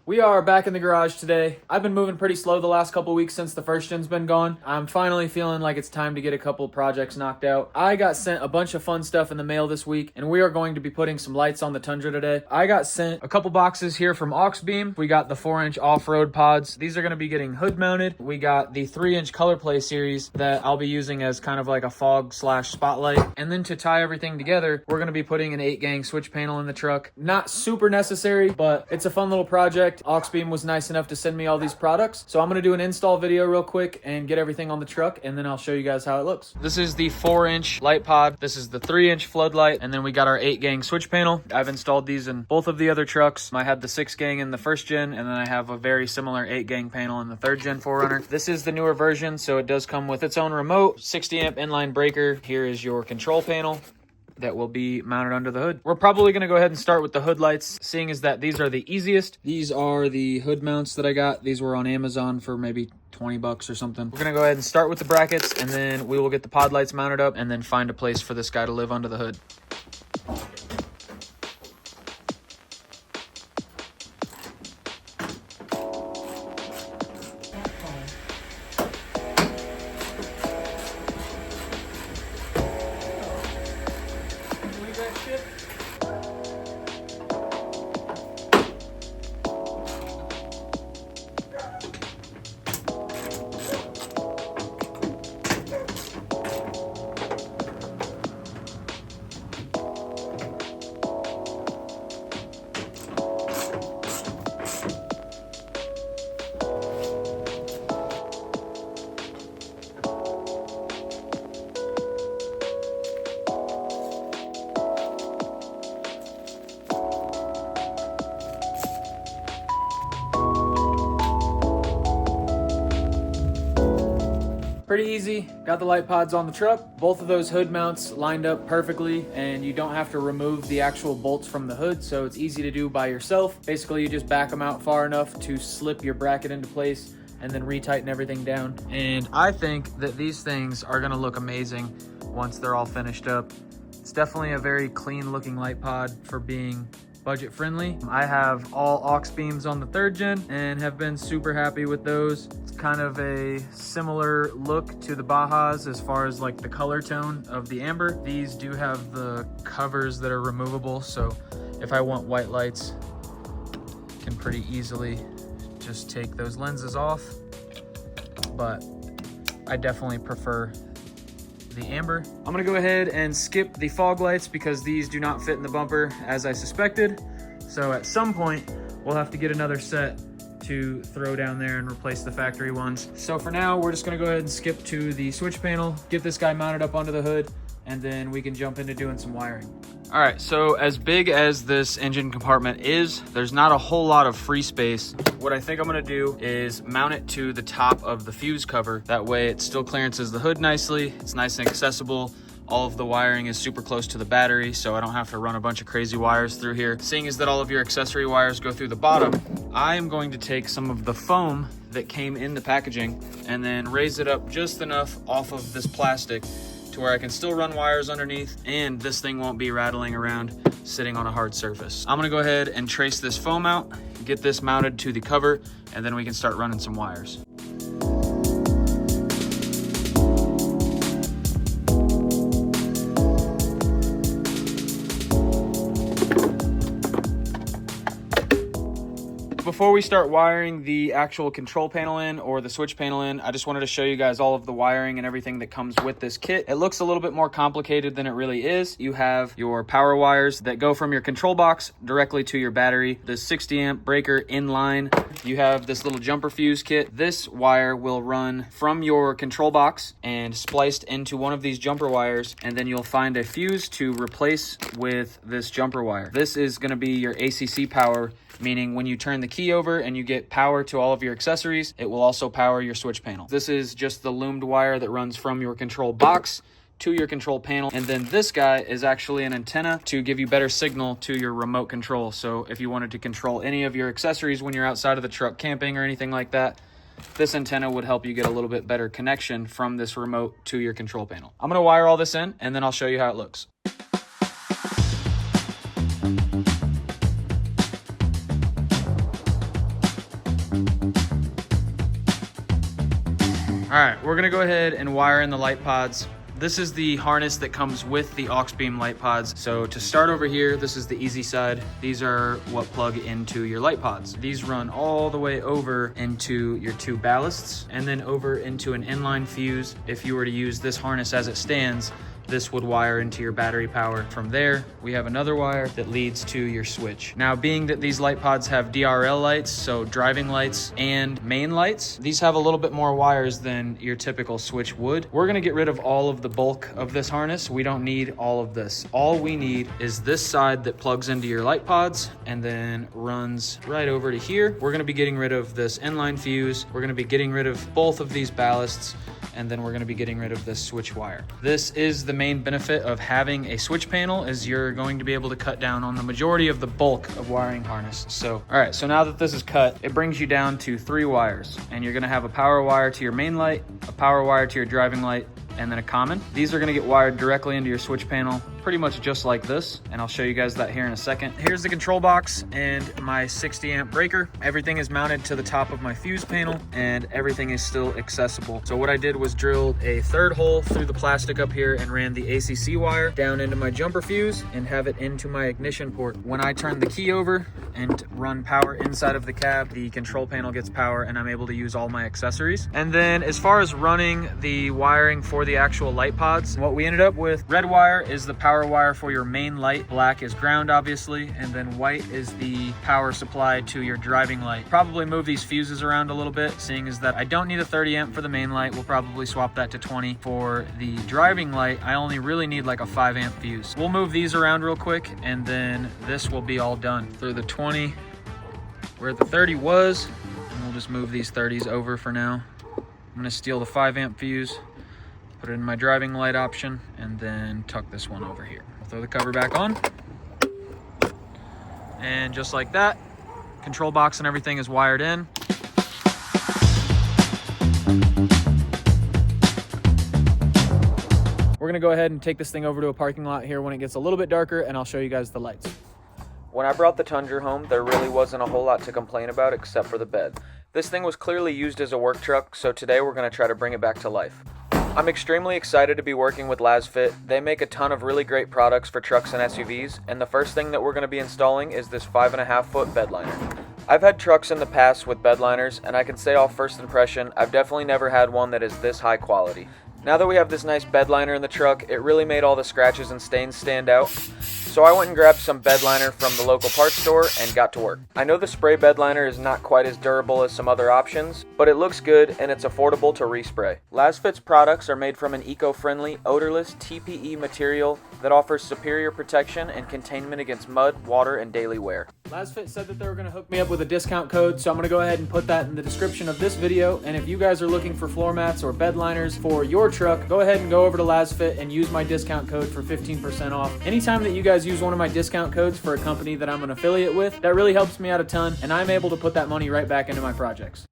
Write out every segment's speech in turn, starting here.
We are back in the garage today. I've been moving pretty slow the last couple weeks since the first gen's been gone. I'm finally feeling like it's time to get a couple projects knocked out. I got sent a bunch of fun stuff in the mail this week, and we are going to be putting some lights on the Tundra today. I got sent a couple boxes here from Auxbeam. We got the 4-inch off-road pods. These are going to be getting hood mounted. We got the 3-inch ColorPlay series that I'll be using as kind of like a fog/spotlight. And then to tie everything together, we're going to be putting an 8-gang switch panel in the truck. Not super necessary, but it's a fun little project. Auxbeam was nice enough to send me all these products. So I'm going to do an install video real quick and get everything on the truck, and then I'll show you guys how it looks. This is the 4-inch light pod. This is the 3-inch floodlight, and then we got our 8-gang switch panel. I've installed these in both of the other trucks. I had the 6-gang in the first gen, and then I have a very similar 8-gang panel in the 3rd gen 4Runner. This is the newer version, so it does come with its own remote, 60 amp inline breaker. Here is your control panel that will be mounted under the hood. We're probably going to go ahead and start with the hood lights, seeing as that these are the easiest. These are the hood mounts that I got. These were on Amazon for maybe 20 bucks or something. We're going to go ahead and start with the brackets, and then we will get the pod lights mounted up and then find a place for this guy to live under the hood. Pretty easy. Got the light pods on the truck. Both of those hood mounts lined up perfectly, and you don't have to remove the actual bolts from the hood, so it's easy to do by yourself. Basically, you just back them out far enough to slip your bracket into place and then retighten everything down. And I think that these things are gonna look amazing once they're all finished up. It's definitely a very clean looking light pod for being budget friendly. I have all aux beams on the 3rd gen and have been super happy with those. It's kind of a similar look to the Bajas as far as like the color tone of the amber. These do have the covers that are removable, so if I want white lights, I can pretty easily just take those lenses off, but I definitely prefer the amber. I'm gonna go ahead and skip the fog lights because these do not fit in the bumper as I suspected. So at some point, we'll have to get another set to throw down there and replace the factory ones. So for now, we're just gonna go ahead and skip to the switch panel, get this guy mounted up onto the hood, and then we can jump into doing some wiring. All right, so as big as this engine compartment is, there's not a whole lot of free space. What I think I'm gonna do is mount it to the top of the fuse cover. That way it still clearances the hood nicely. It's nice and accessible. All of the wiring is super close to the battery, so I don't have to run a bunch of crazy wires through here. Seeing as that all of your accessory wires go through the bottom, I am going to take some of the foam that came in the packaging and then raise it up just enough off of this plastic to where I can still run wires underneath and this thing won't be rattling around sitting on a hard surface. I'm gonna go ahead and trace this foam out, get this mounted to the cover, and then we can start running some wires. Before we start wiring the actual control panel in or the switch panel in, I just wanted to show you guys all of the wiring and everything that comes with this kit. It looks a little bit more complicated than it really is. You have your power wires that go from your control box directly to your battery, the 60 amp breaker in line. You have this little jumper fuse kit. This wire will run from your control box and spliced into one of these jumper wires, and then you'll find a fuse to replace with this jumper wire. This is going to be your ACC power, meaning when you turn the key over and you get power to all of your accessories, it will also power your switch panel. This is just the loomed wire that runs from your control box to your control panel. And then this guy is actually an antenna to give you better signal to your remote control. So if you wanted to control any of your accessories when you're outside of the truck camping or anything like that, this antenna would help you get a little bit better connection from this remote to your control panel. I'm gonna wire all this in and then I'll show you how it looks. All right, we're gonna go ahead and wire in the light pods. This is the harness that comes with the Auxbeam light pods. So to start over here, this is the easy side. These are what plug into your light pods. These run all the way over into your two ballasts and then over into an inline fuse. If you were to use this harness as it stands, this would wire into your battery power. From there, we have another wire that leads to your switch. Now, being that these light pods have DRL lights, so driving lights and main lights, these have a little bit more wires than your typical switch would. We're gonna get rid of all of the bulk of this harness. We don't need all of this. All we need is this side that plugs into your light pods and then runs right over to here. We're gonna be getting rid of this inline fuse. We're gonna be getting rid of both of these ballasts, and then we're gonna be getting rid of this switch wire. This is the main benefit of having a switch panel, is you're going to be able to cut down on the majority of the bulk of wiring harness. So, all right, so now that this is cut, it brings you down to 3 wires, and you're gonna have a power wire to your main light, a power wire to your driving light, and then a common. These are gonna get wired directly into your switch panel, pretty much just like this, and I'll show you guys that here in a second. Here's the control box and my 60 amp breaker. Everything is mounted to the top of my fuse panel, and everything is still accessible. So what I did was drilled a 3rd hole through the plastic up here and ran the ACC wire down into my jumper fuse and have it into my ignition port. When I turn the key over and run power inside of the cab, the control panel gets power and I'm able to use all my accessories. And then as far as running the wiring for the actual light pods, what we ended up with, red wire is the power wire for your main light, black is ground obviously, and then white is the power supply to your driving light. Probably move these fuses around a little bit, seeing as that I don't need a 30 amp for the main light. We'll probably swap that to 20. For the driving light, I only really need like a 5 amp fuse. We'll move these around real quick and then this will be all done. Through the 20 where the 30 was, and we'll just move these 30s over for now. I'm gonna steal the 5 amp fuse, put it in my driving light option, and then tuck this one over here. I'll throw the cover back on. And just like that, control box and everything is wired in. We're gonna go ahead and take this thing over to a parking lot here when it gets a little bit darker, and I'll show you guys the lights. When I brought the Tundra home, there really wasn't a whole lot to complain about except for the bed. This thing was clearly used as a work truck, so today we're gonna try to bring it back to life. I'm extremely excited to be working with LazFit. They make a ton of really great products for trucks and SUVs, and the first thing that we're going to be installing is this 5.5 foot bed liner. I've had trucks in the past with bed liners, and I can say off first impression, I've definitely never had one that is this high quality. Now that we have this nice bed liner in the truck, it really made all the scratches and stains stand out. So I went and grabbed some bed liner from the local parts store and got to work. I know the spray bed liner is not quite as durable as some other options, but it looks good and it's affordable to respray. LazFit's products are made from an eco-friendly, odorless TPE material that offers superior protection and containment against mud, water, and daily wear. LazFit said that they were going to hook me up with a discount code, so I'm going to go ahead and put that in the description of this video. And if you guys are looking for floor mats or bed liners for your truck, go ahead and go over to LazFit and use my discount code for 15% off. Anytime that you guys use one of my discount codes for a company that I'm an affiliate with, that really helps me out a ton, and I'm able to put that money right back into my projects.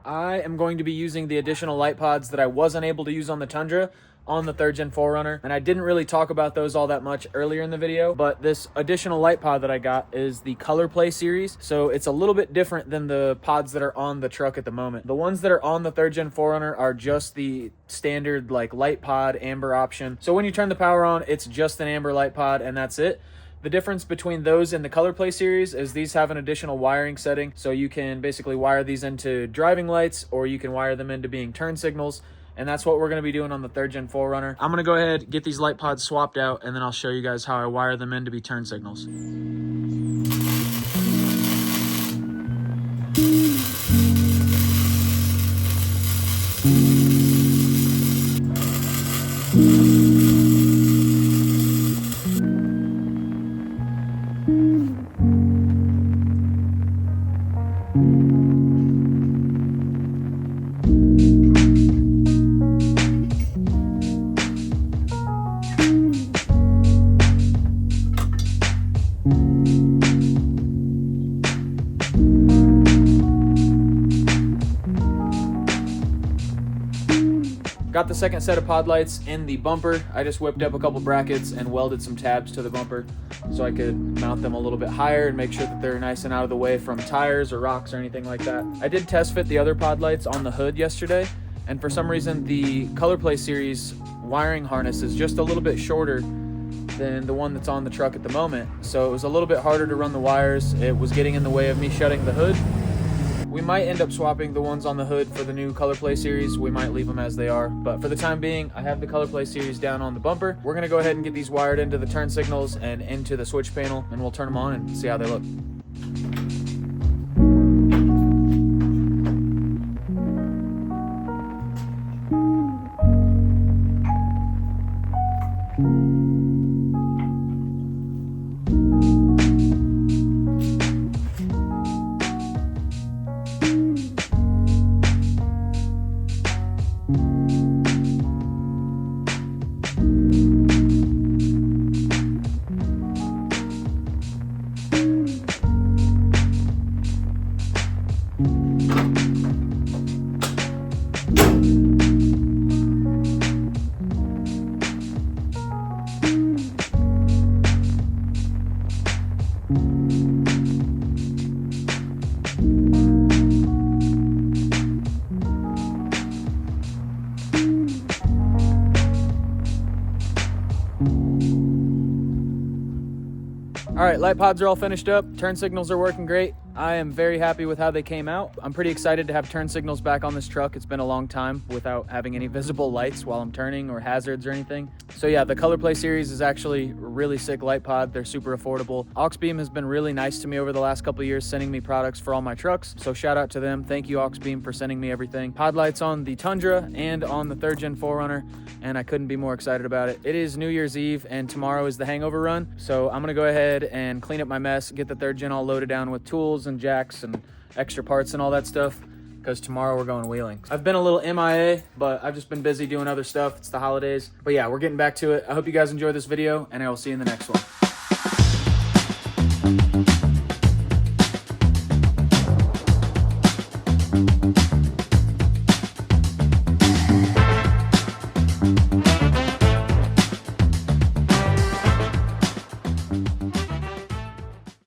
I am going to be using the additional light pods that I wasn't able to use on the Tundra on the 3rd Gen 4Runner, and I didn't really talk about those all that much earlier in the video, but this additional light pod that I got is the ColorPlay series, so it's a little bit different than the pods that are on the truck at the moment. The ones that are on the 3rd Gen 4Runner are just the standard like light pod amber option, so when you turn the power on, it's just an amber light pod and that's it. The difference between those and the ColorPlay series is these have an additional wiring setting, so you can basically wire these into driving lights or you can wire them into being turn signals, and that's what we're going to be doing on the 3rd Gen 4Runner. I'm going to go ahead, get these light pods swapped out, and then I'll show you guys how I wire them in to be turn signals. Got the second set of pod lights in the bumper. I just whipped up a couple brackets and welded some tabs to the bumper so I could mount them a little bit higher and make sure that they're nice and out of the way from tires or rocks or anything like that. I did test fit the other pod lights on the hood yesterday, and for some reason the ColorPlay series wiring harness is just a little bit shorter than the one that's on the truck at the moment. So it was a little bit harder to run the wires. It was getting in the way of me shutting the hood. We might end up swapping the ones on the hood for the new ColorPlay series. We might leave them as they are, but for the time being, I have the ColorPlay series down on the bumper. We're gonna go ahead and get these wired into the turn signals and into the switch panel, and we'll turn them on and see how they look. All right, light pods are all finished up. Turn signals are working great. I am very happy with how they came out. I'm pretty excited to have turn signals back on this truck. It's been a long time without having any visible lights while I'm turning or hazards or anything. So yeah, the ColorPlay series is actually a really sick light pod. They're super affordable. Auxbeam has been really nice to me over the last couple of years, sending me products for all my trucks. So shout out to them. Thank you, Auxbeam, for sending me everything. Pod lights on the Tundra and on the 3rd Gen 4Runner, and I couldn't be more excited about it. It is New Year's Eve and tomorrow is the hangover run. So I'm gonna go ahead and clean up my mess, get the 3rd Gen all loaded down with tools and jacks and extra parts and all that stuff, because tomorrow we're going wheeling. I've been a little MIA, but I've just been busy doing other stuff. It's the holidays. But yeah, we're getting back to it. I hope you guys enjoy this video, and I will see you in the next one.